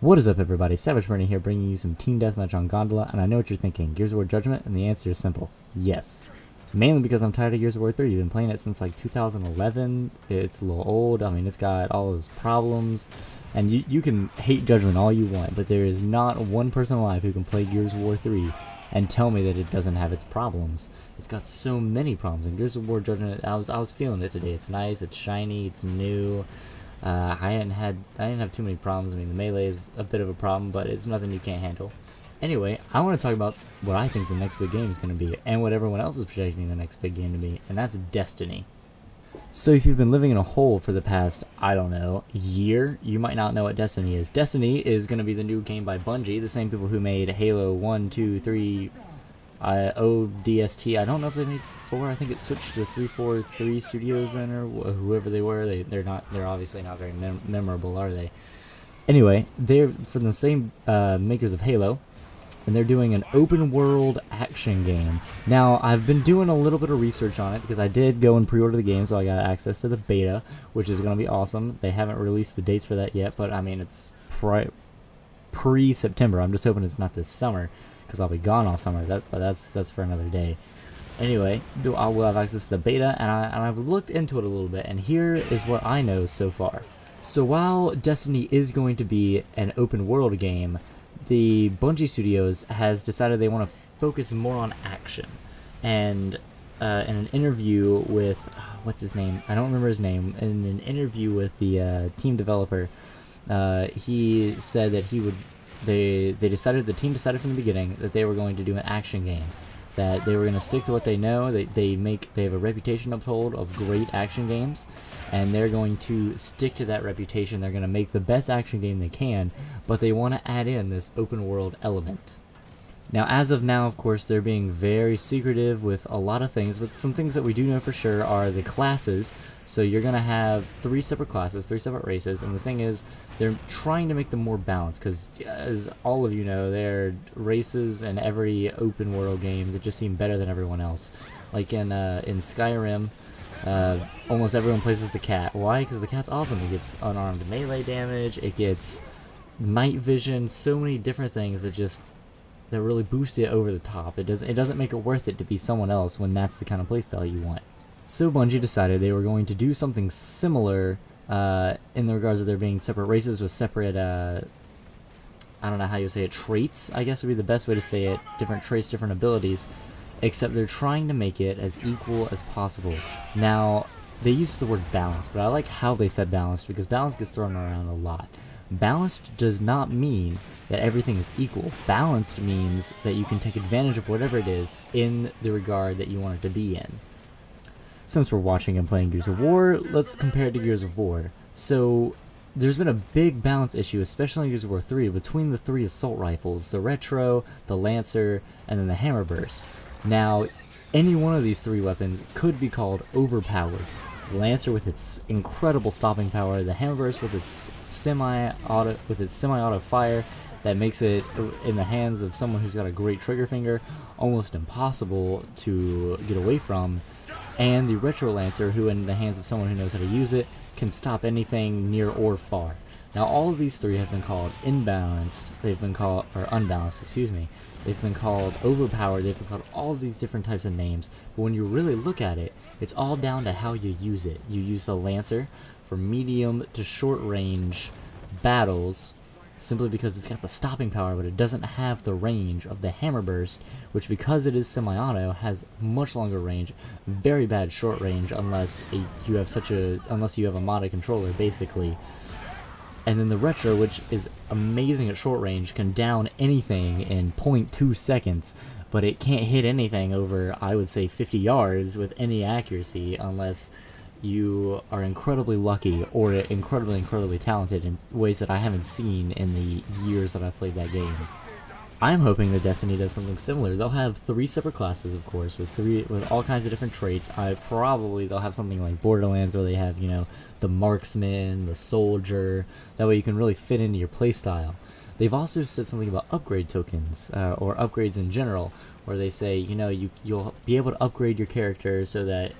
What is up, everybody? Savage Bernie here, bringing you some Team Deathmatch on Gondola, and I know what you're thinking. Gears of War Judgment, and the answer is simple. Yes. Mainly because I'm tired of Gears of War 3. You've been playing it since like 2011. It's a little old. I mean, it's got all those problems. And you can hate Judgment all you want, but there is not one person alive who can play Gears of War 3 and tell me that it doesn't have its problems. It's got so many problems. And Gears of War Judgment, I was feeling it today. It's nice, it's shiny, it's new. I didn't have too many problems. I mean, the melee is a bit of a problem, but it's nothing you can't handle. Anyway, I want to talk about what I think the next big game is going to be, and what everyone else is projecting the next big game to be, and that's Destiny. So if you've been living in a hole for the past, I don't know, year, you might not know what Destiny is. Destiny is going to be the new game by Bungie, the same people who made Halo 1, 2, 3, ODST. I don't know if they made 4. I think it switched to 343 Studios then, or whoever they were. They're obviously not very memorable, are they? Anyway, they're from the same makers of Halo, and they're doing an open world action game. Now, I've been doing a little bit of research on it because I did go and pre-order the game, so I got access to the beta, which is going to be awesome. They haven't released the dates for that yet, but I mean, it's pre-September. I'm just hoping it's not this summer, because I'll be gone all summer. But that's for another day. Anyway, I will have access to the beta, and I've looked into it a little bit, and here is what I know so far. So while Destiny is going to be an open world game, the Bungie Studios has decided they want to focus more on action. And in an interview with, what's his name? I don't remember his name. In an interview with the team developer, he said that the team decided from the beginning that they were going to do an action game. That they were going to stick to what they know. They have a reputation uphold of great action games, and they're going to stick to that reputation. They're going to make the best action game they can, but they want to add in this open world element. Now, as of now, of course, they're being very secretive with a lot of things, but some things that we do know for sure are the classes. So you're going to have 3 separate classes, 3 separate races, and the thing is, they're trying to make them more balanced, because as all of you know, there are races in every open world game that just seem better than everyone else. Like in Skyrim, almost everyone plays as the cat. Why? Because the cat's awesome. It gets unarmed melee damage, it gets night vision, so many different things that really boost it over the top. It doesn't make it worth it to be someone else when that's the kind of playstyle you want. So Bungie decided they were going to do something similar in the regards of there being separate races with separate, I don't know how you say it, traits, I guess would be the best way to say it, different traits, different abilities, except they're trying to make it as equal as possible. Now, they use the word balanced, but I like how they said balanced, because balance gets thrown around a lot. Balanced does not mean that everything is equal. Balanced means that you can take advantage of whatever it is in the regard that you want it to be in. Since we're watching and playing Gears of War, let's compare it to Gears of War. So, there's been a big balance issue, especially in Gears of War 3, between the 3 assault rifles, the Retro, the Lancer, and then the Hammerburst. Now, any one of these 3 weapons could be called overpowered. The Lancer with its incredible stopping power, the Hammerburst with its semi-auto fire that makes it, in the hands of someone who's got a great trigger finger, almost impossible to get away from, and the Retro Lancer, who in the hands of someone who knows how to use it, can stop anything near or far. Now, all of these 3 have been called unbalanced, they've been called overpowered, they've been called all of these different types of names, but when you really look at it, it's all down to how you use it. You use the Lancer for medium to short range battles, simply because it's got the stopping power, but it doesn't have the range of the Hammerburst, which, because it is semi-auto, has much longer range, very bad short range, unless you have a modded controller, basically. And then the Retro, which is amazing at short range, can down anything in 0.2 seconds, but it can't hit anything over, I would say, 50 yards with any accuracy, unless you are incredibly lucky or incredibly talented in ways that I haven't seen in the years that I've played that game. I'm hoping that Destiny does something similar. They'll have 3 separate classes, of course, with all kinds of different traits. They'll have something like Borderlands, where they have, the marksman, the soldier. That way you can really fit into your playstyle. They've also said something about upgrade tokens, or upgrades in general, where they say, you'll be able to upgrade your character so that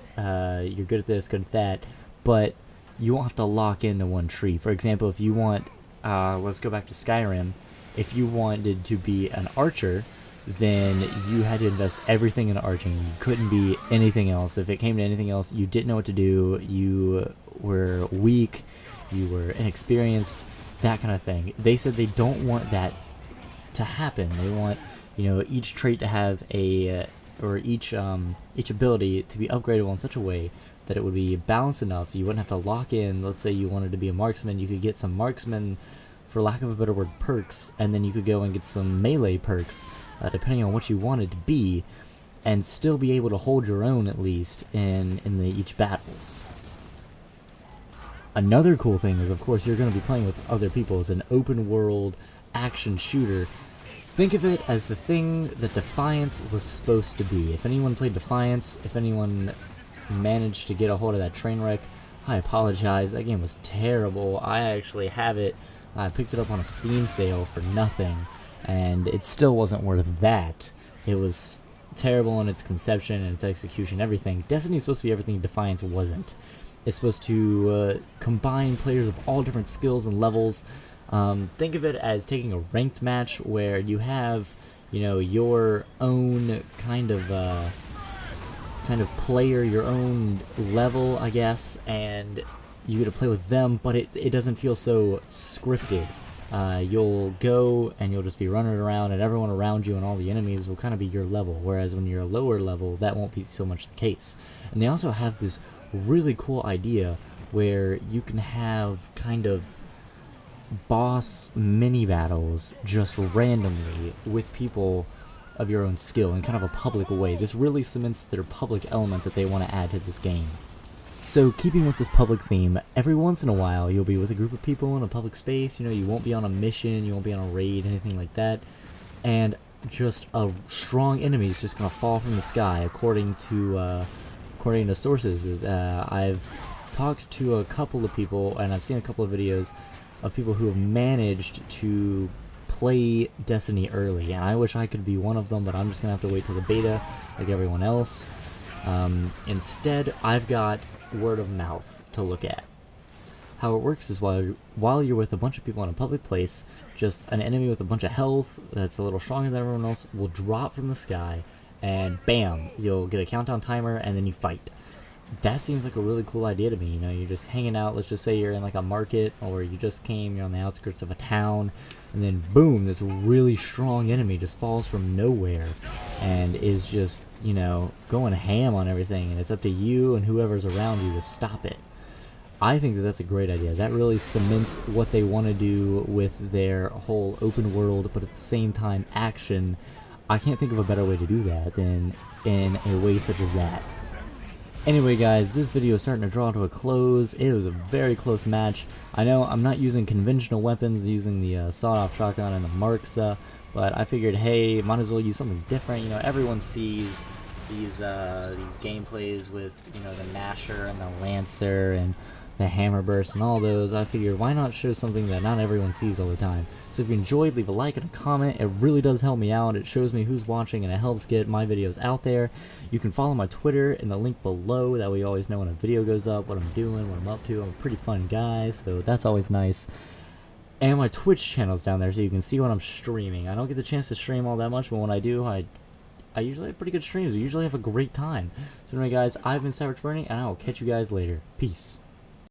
you're good at this, good at that, but you won't have to lock into one tree. For example, if you want let's go back to Skyrim. If you wanted to be an archer, then you had to invest everything in arching. You couldn't be anything else. If it came to anything else, you didn't know what to do. You were weak. You were inexperienced. That kind of thing. They said they don't want that to happen. They want, each trait to have or each ability to be upgradable in such a way that it would be balanced enough. You wouldn't have to lock in. Let's say you wanted to be a marksman, you could get some marksman, for lack of a better word, perks, and then you could go and get some melee perks, depending on what you wanted to be, and still be able to hold your own at least in each battles. Another cool thing is, of course, you're going to be playing with other people. It's an open world action shooter. Think of it as the thing that Defiance was supposed to be. If anyone played Defiance, if anyone managed to get a hold of that train wreck, I apologize. That game was terrible. I actually have it. I picked it up on a Steam sale for nothing, and it still wasn't worth that. It was terrible in its conception and its execution, everything. Destiny's supposed to be everything Defiance wasn't. It's supposed to combine players of all different skills and levels. Think of it as taking a ranked match where you have, your own kind of player, your own level, I guess, and you get to play with them, but it doesn't feel so scripted. You'll go and you'll just be running around, and everyone around you and all the enemies will kind of be your level, whereas when you're a lower level, that won't be so much the case. And they also have this really cool idea where you can have kind of boss mini battles just randomly with people of your own skill in kind of a public way. This really cements their public element that they want to add to this game. So keeping with this public theme, every once in a while you'll be with a group of people in a public space. You won't be on a mission, you won't be on a raid, anything like that, and just a strong enemy is just gonna fall from the sky, according to sources. I've talked to a couple of people, and I've seen a couple of videos of people who have managed to play Destiny early, and I wish I could be one of them, but I'm just gonna have to wait till the beta like everyone else. Instead, I've got word of mouth to look at. How it works is while you're with a bunch of people in a public place, just an enemy with a bunch of health that's a little stronger than everyone else will drop from the sky, and bam, you'll get a countdown timer, and then you fight. That seems like a really cool idea to me. You're just hanging out. Let's just say you're in like a market, or you just came, you're on the outskirts of a town, and then boom, this really strong enemy just falls from nowhere and is just, going ham on everything, and it's up to you and whoever's around you to stop it. I think that that's a great idea. That really cements what they want to do with their whole open world, but at the same time action. I can't think of a better way to do that than in a way such as that. Anyway guys, this video is starting to draw to a close. It was a very close match. I know I'm not using conventional weapons, using the sawed-off shotgun and the Marks, but I figured, hey, might as well use something different. Everyone sees these gameplays with, the Gnasher and the Lancer and the Hammer Burst and all those. I figured, why not show something that not everyone sees all the time? So if you enjoyed, leave a like and a comment. It really does help me out. It shows me who's watching, and it helps get my videos out there. You can follow my Twitter in the link below. That way you always know when a video goes up, what I'm doing, what I'm up to. I'm a pretty fun guy, so that's always nice. And my Twitch channel's down there, so you can see what I'm streaming. I don't get the chance to stream all that much, but when I do, I usually have pretty good streams. I usually have a great time. So anyway guys, I've been Savage Burning, and I will catch you guys later. Peace.